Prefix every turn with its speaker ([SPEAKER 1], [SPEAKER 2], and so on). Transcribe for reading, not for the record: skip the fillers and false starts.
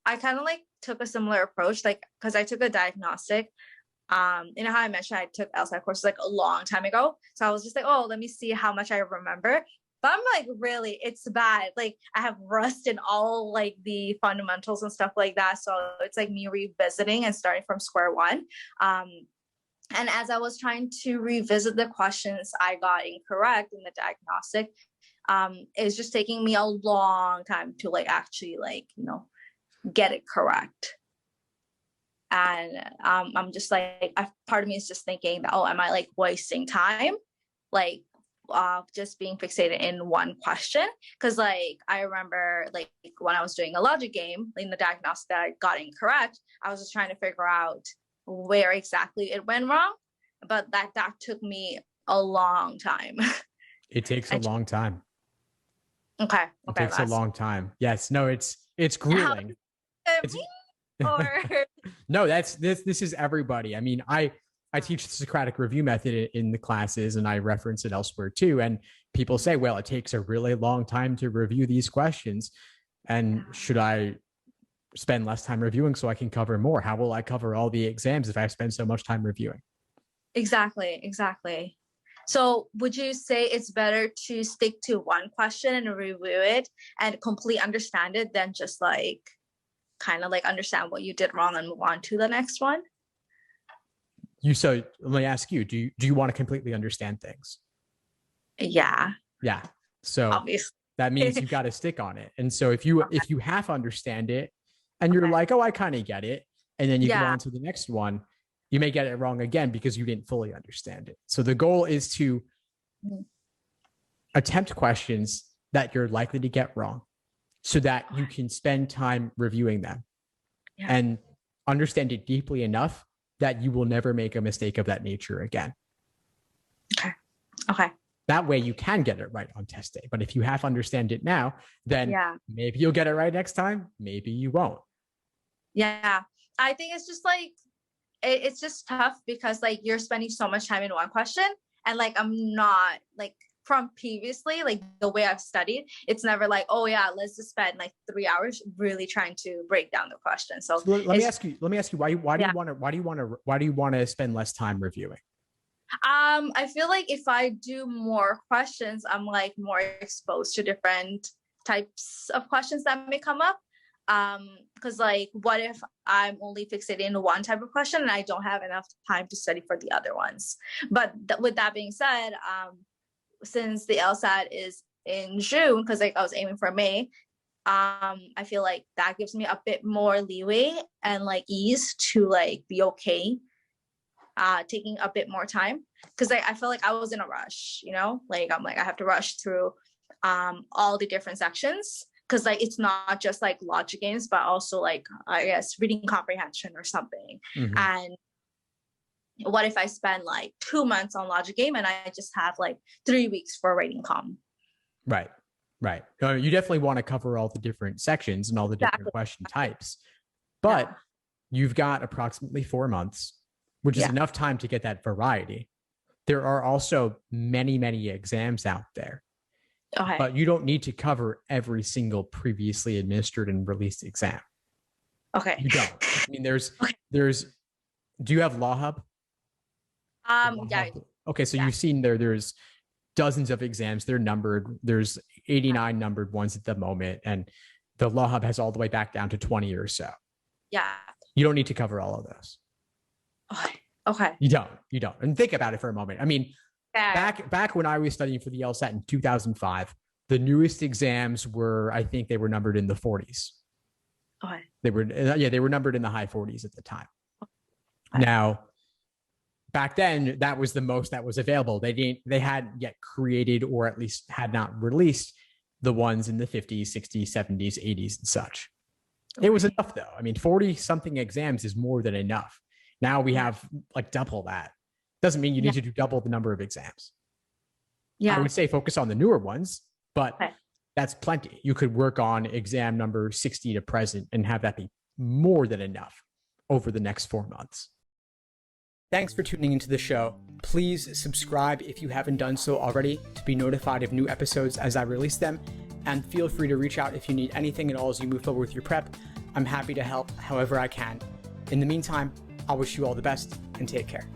[SPEAKER 1] I kind of like took a similar approach, like, because I took a diagnostic. You know how I mentioned I took LSAT courses like a long time ago. So I was just like, oh, let me see how much I remember. But I'm like, really, it's bad. Like I have rust in all like the fundamentals and stuff like that. So it's like me revisiting and starting from square one. And as I was trying to revisit the questions I got incorrect in the diagnostic, it's just taking me a long time to like actually like, get it correct. And I'm just like, part of me is just thinking that, oh, am I like wasting time? Like just being fixated in one question? Because like, I remember like when I was doing a logic game in the diagnostic that I got incorrect, I was just trying to figure out where exactly it went wrong. But that took me a long time.
[SPEAKER 2] It takes a long time.
[SPEAKER 1] Okay.
[SPEAKER 2] It takes a long time. Yes. No, it's grueling.
[SPEAKER 1] Or
[SPEAKER 2] no, this is everybody. I mean, I teach the Socratic review method in the classes, and I reference it elsewhere too. And people say, well, it takes a really long time to review these questions. And should I spend less time reviewing so I can cover more? How will I cover all the exams if I spend so much time reviewing?
[SPEAKER 1] Exactly. So would you say it's better to stick to one question and review it and completely understand it than just like kind of like understand what you did wrong and move on to the next one?
[SPEAKER 2] So let me ask you, do you want to completely understand things?
[SPEAKER 1] Yeah.
[SPEAKER 2] So
[SPEAKER 1] obviously
[SPEAKER 2] that means you've got to stick on it. And so if you half understand it and you're like, oh, I kind of get it, and then you go on to the next one, you may get it wrong again because you didn't fully understand it. So the goal is to attempt questions that you're likely to get wrong so that you can spend time reviewing them and understand it deeply enough that you will never make a mistake of that nature again.
[SPEAKER 1] Okay.
[SPEAKER 2] That way you can get it right on test day. But if you half understand it now, then maybe you'll get it right next time. Maybe you won't.
[SPEAKER 1] Yeah. I think it's just like, it's just tough because like you're spending so much time in one question, and like I'm not like from previously, like the way I've studied, it's never like, oh yeah, let's just spend like 3 hours really trying to break down the question. So
[SPEAKER 2] let me ask you why do you want to spend less time reviewing?
[SPEAKER 1] I feel like if I do more questions, I'm like more exposed to different types of questions that may come up. Because like, what if I'm only fixated in one type of question and I don't have enough time to study for the other ones? But with that being said, since the LSAT is in June, because like I was aiming for May, I feel like that gives me a bit more leeway and like ease to like be okay taking a bit more time, because like I feel like I was in a rush, like I'm like I have to rush through all the different sections, because like it's not just like logic games but also like I guess reading comprehension or something. And what if I spend like 2 months on logic game and I just have like 3 weeks for writing com?
[SPEAKER 2] Right. You definitely want to cover all the different sections and all the different question types, but you've got approximately 4 months, which is enough time to get that variety. There are also many exams out there, but you don't need to cover every single previously administered and released exam. You don't. I mean, there's, do you have Law Hub? Okay. So you've seen there's dozens of exams. They're numbered. There's 89 numbered ones at the moment. And the Law Hub has all the way back down to 20 or so. You don't need to cover all of those.
[SPEAKER 1] Okay.
[SPEAKER 2] You don't. And think about it for a moment. I mean, back when I was studying for the LSAT in 2005, the newest exams I think they were numbered in the 40s. They were numbered in the high 40s at the time. Now, back then, that was the most that was available. They hadn't yet created, or at least had not released, the ones in the 50s, 60s, 70s, 80s, and such. It was enough though. I mean, 40 something exams is more than enough. Now we have like double that. Doesn't mean you need to do double the number of exams. I would say focus on the newer ones, but that's plenty. You could work on exam number 60 to present and have that be more than enough over the next 4 months. Thanks for tuning into the show. Please subscribe if you haven't done so already to be notified of new episodes as I release them. And feel free to reach out if you need anything at all as you move forward with your prep. I'm happy to help however I can. In the meantime, I'll wish you all the best and take care.